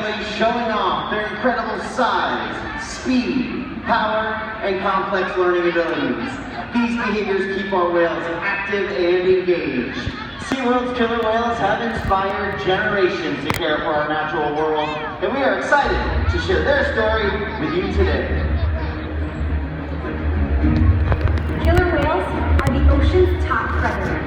families showing off their incredible size, speed, power, and complex learning abilities. These behaviors keep our whales active and engaged. SeaWorld's killer whales have inspired generations to care for our natural world, and we are excited to share their story with you today. Killer whales are the ocean's top predator.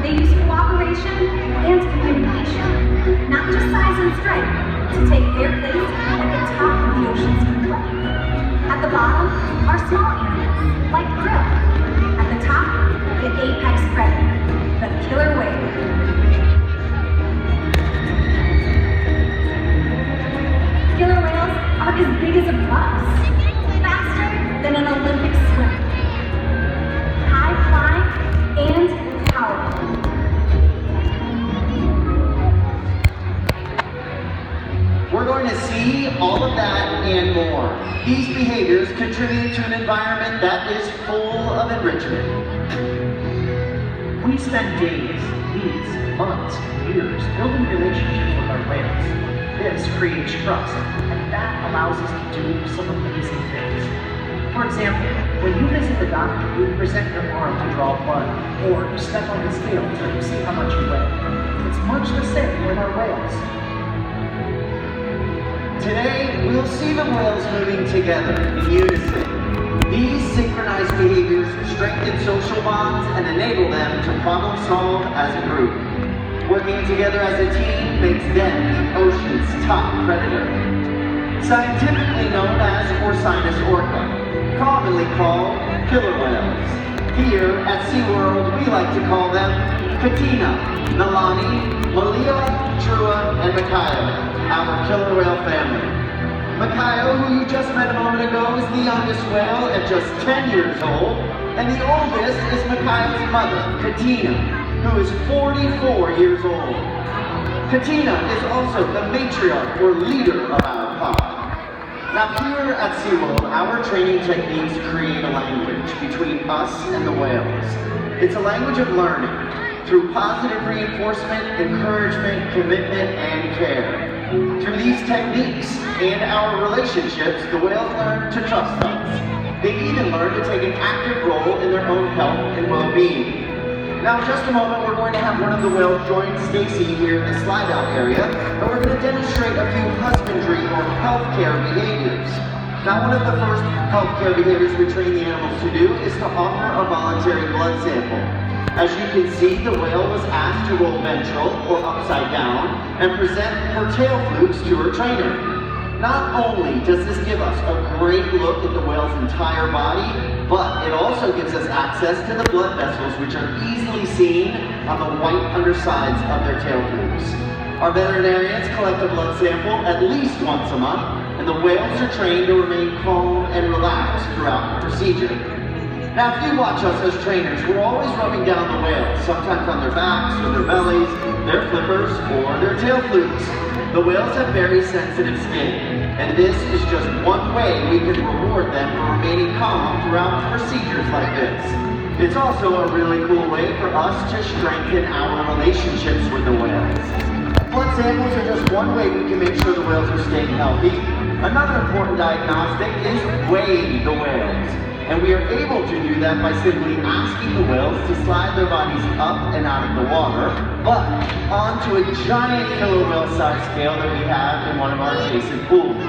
They use cooperation and communication, not just size and strength, to take their place at the top of the ocean's food web. At the bottom are small animals, like krill. At the top, the apex predator, the killer whale. Killer whales are as big as a bus, faster than an Olympic swimmer, high-flying and powerful. We're going to see all of that and more. These behaviors contribute to an environment that is full of enrichment. We spend days, weeks, months, years building relationships with our whales. This creates trust, and that allows us to do some amazing things. For example, when you visit the doctor, you present your arm to draw blood, or you step on the scale to see how much you weigh. It's much the same with our whales. Today, we'll see the whales moving together in unison. These synchronized behaviors strengthen social bonds and enable them to problem solve as a group. Working together as a team makes them the ocean's top predator. Scientifically known as Orcinus orca, commonly called killer whales. Here at SeaWorld, we like to call them Katina, Nalani, Malia, Trua, and Malia, our killer whale family. Malia, who you just met a moment ago, is the youngest whale at just 10 years old, and the oldest is Malia's mother, Katina, who is 44 years old. Katina is also the matriarch or leader of our pod. Now here at SeaWorld, our training techniques create a language between us and the whales. It's a language of learning through positive reinforcement, encouragement, commitment, and care. Through these techniques and our relationships, the whales learn to trust us. They even learn to take an active role in their own health and well-being. Now in just a moment, we're going to have one of the whales join Stacy here in the slide-out area, and we're going to demonstrate a few husbandry or healthcare behaviors. Now one of the first healthcare behaviors we train the animals to do is to offer a voluntary blood sample. As you can see, the whale was asked to roll ventral or upside down and present her tail flukes to her trainer. Not only does this give us a great look at the whale's entire body, but it also gives us access to the blood vessels, which are easily seen on the white undersides of their tail flukes. Our veterinarians collect a blood sample at least once a month, and the whales are trained to remain calm and relaxed throughout the procedure. Now, if you watch us as trainers, we're always rubbing down the whales, sometimes on their backs or their bellies, their flippers, or their tail flukes. The whales have very sensitive skin, and this is just one way we can reward them for remaining calm throughout procedures like this. It's also a really cool way for us to strengthen our relationships with the whales. Blood samples are just one way we can make sure the whales are staying healthy. Another important diagnostic is weighing the whales. And we are able to do that by simply asking the whales to slide their bodies up and out of the water, but onto a giant killer whale size scale that we have in one of our adjacent pools.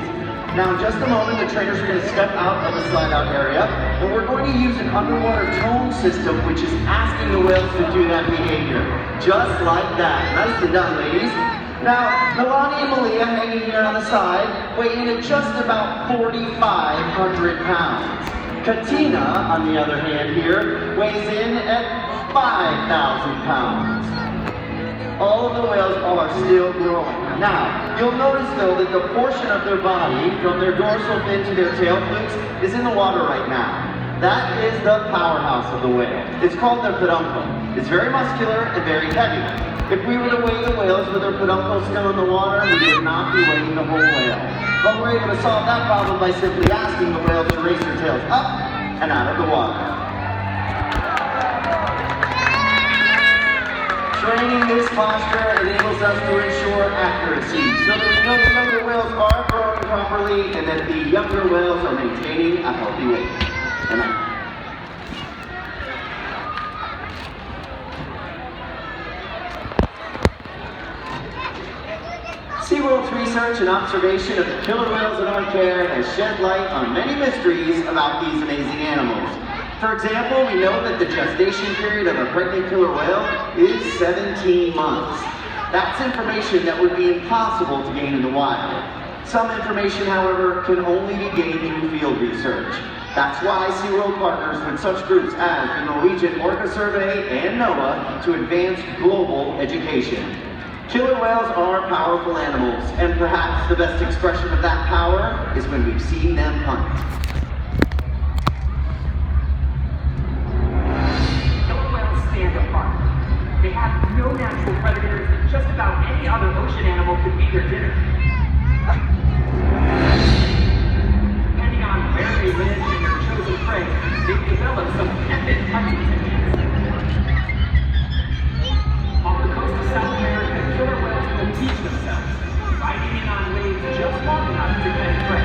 Now in just a moment, the trainers are going to step out of the slide out area, and we're going to use an underwater tone system, which is asking the whales to do that behavior. Just like that. Nicely done, ladies. Now, Nalani and Malia, hanging here on the side, weigh in at just about 4,500 pounds. Katina, on the other hand here, weighs in at 5,000 pounds. All of the whales are still growing. Now, you'll notice though that the portion of their body, from their dorsal fin to their tail flukes, is in the water right now. That is the powerhouse of the whale. It's called their peduncle. It's very muscular and very heavy. If we were to weigh the whales with their peduncle still in the water, we would not be weighing the whole whale. But we're able to solve that problem by simply asking the whale to raise their tails up and out of the water. training this posture enables us to ensure accuracy, so that we know the younger whales are growing properly and that the younger whales are maintaining a healthy weight. And SeaWorld's research and observation of the killer whales in our care has shed light on many mysteries about these amazing animals. For example, we know that the gestation period of a pregnant killer whale is 17 months. That's information that would be impossible to gain in the wild. Some information, however, can only be gained through field research. That's why SeaWorld partners with such groups as the Norwegian Orca Survey and NOAA to advance global education. Killer whales are powerful animals, and perhaps the best expression of that power is when we've seen them hunt. Killer whales stand apart. They have no natural predators, and just about any other ocean animal could be their dinner. Depending on where they live and their chosen prey, they've developed some epic hunting techniques. Off the coast of South America, killer whales will teach themselves, riding in on waves just long enough to catch prey.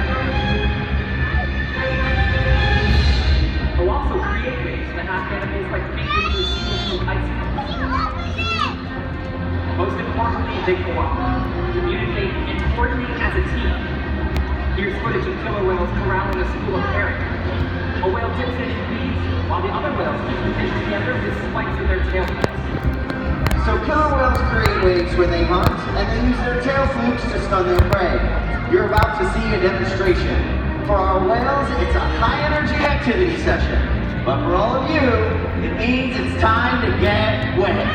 They'll also create waves that knock animals like penguins or seals from icebergs. Most importantly, they cooperate, communicate, and coordinate as a team. Here's footage of killer whales corralling a school of herring. A whale dips in and feeds, while the other whales keep the fish together with spikes in their tail fins. So killer whales create waves when they hunt, and they use their tail flukes to stun their prey. You're about to see a demonstration. For our whales, it's a high-energy activity session. But for all of you, it means it's time to get wet.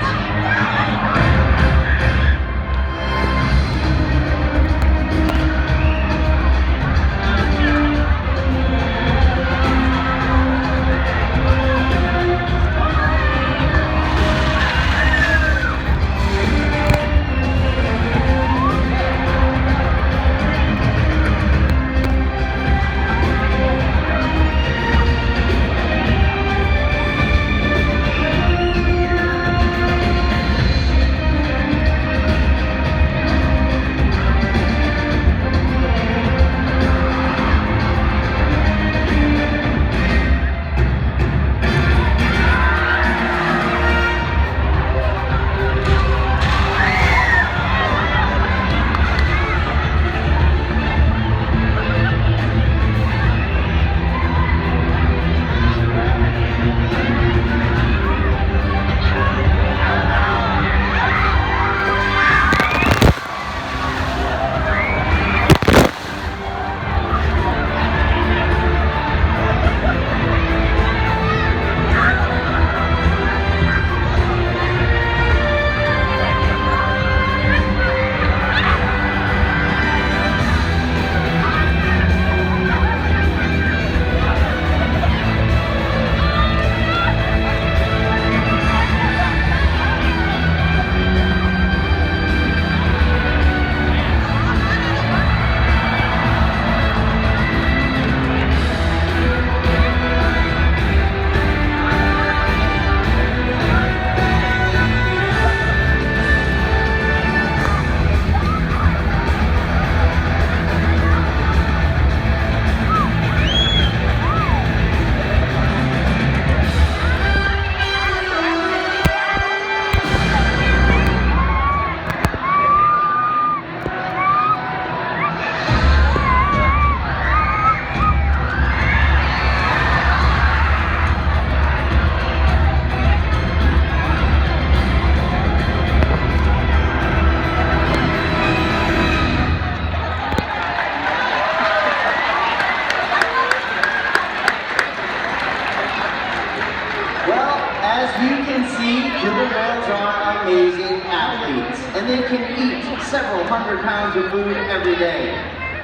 Killer whales are amazing athletes, and they can eat several hundred pounds of food every day.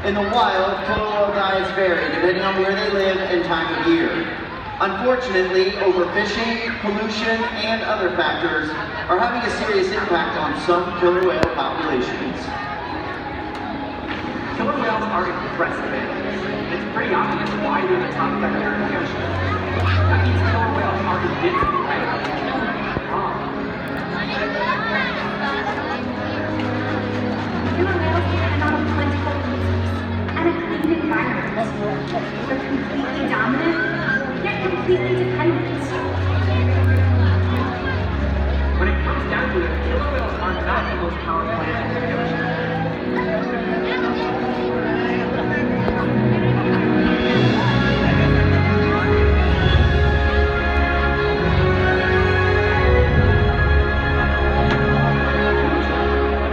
In the wild, killer whale diets vary depending on where they live and time of year. Unfortunately, overfishing, pollution, and other factors are having a serious impact on some killer whale populations. Killer whales are impressive animals. It's pretty obvious why they're the top predator in the ocean. That means killer whales are invincible, right? They're completely dominant, yet completely dependent. When it comes down to it, killer whales are not the most powerful animals in the ocean.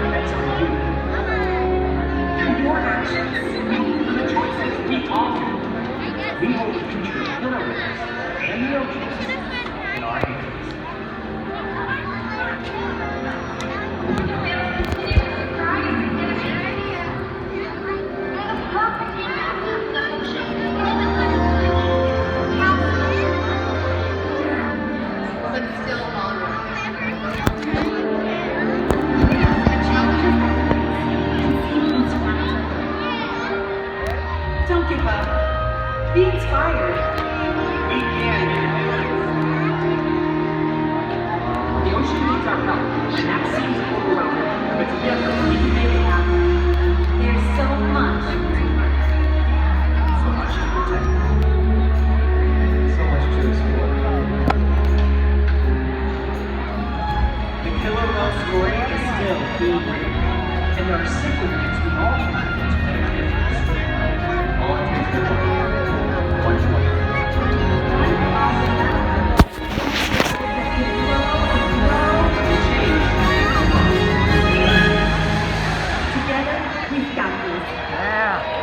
Depends on you. Through your actions. The choices we all do. We hold the future of killer whales and the oceans in our hands. But still onward. Don't give up. Be inspired. We can do this. The ocean needs our help, and that seems overwhelming. But together, we can make it happen. There's so much to learn. So much to protect. So much to explore. The killer whale story is still being written, and there are simple things we all can do to make a difference. All it takes is one choice. Together, we've got this. Yeah.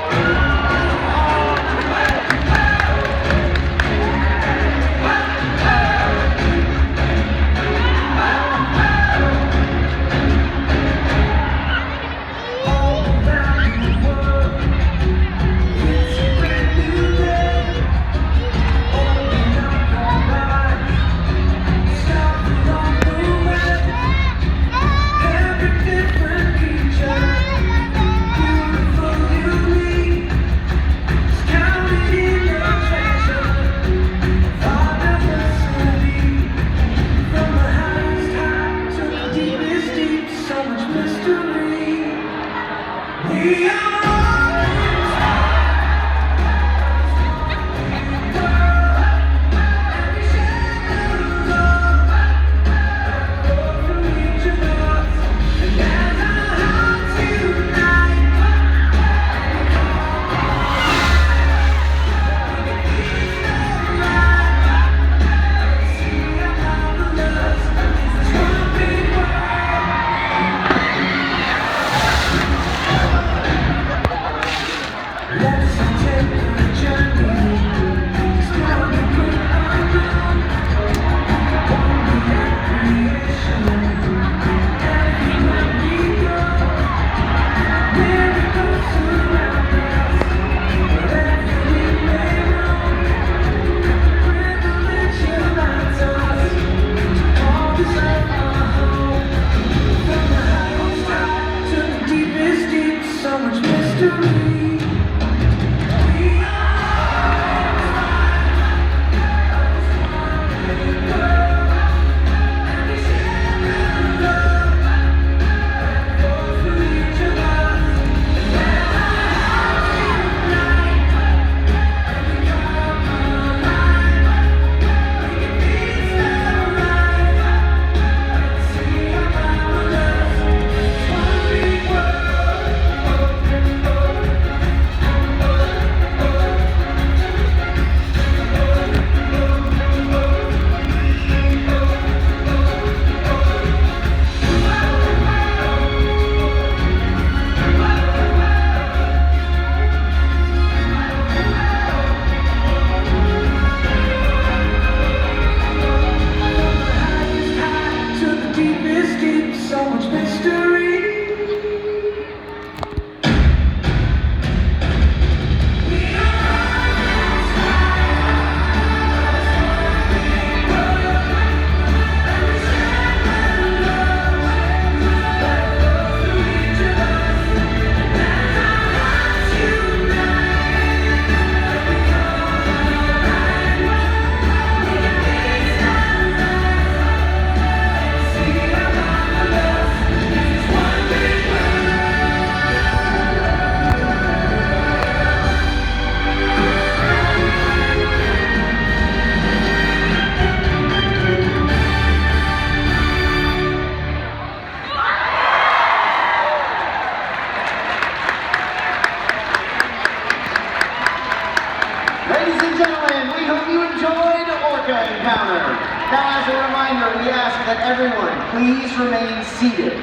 Encounter. Now, as a reminder, we ask that everyone please remain seated.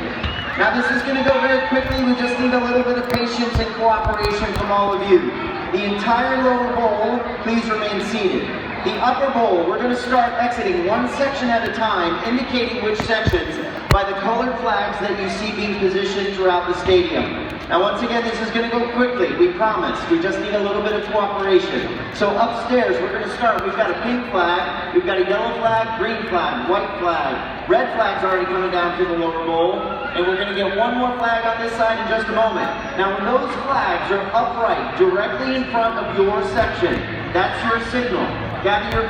Now, this is going to go very quickly. We just need a little bit of patience and cooperation from all of you. The entire lower bowl, please remain seated. The upper bowl, we're going to start exiting one section at a time, indicating which sections by the colored flags that you see being positioned throughout the stadium. Now, once again, this is going to go quickly, we promise. We just need a little bit of cooperation. So upstairs, we're going to start. We've got a pink flag, we've got a yellow flag, green flag, white flag. Red flag's already coming down to the lower bowl, and we're going to get one more flag on this side in just a moment. Now, when those flags are upright, directly in front of your section, that's your signal. Gather your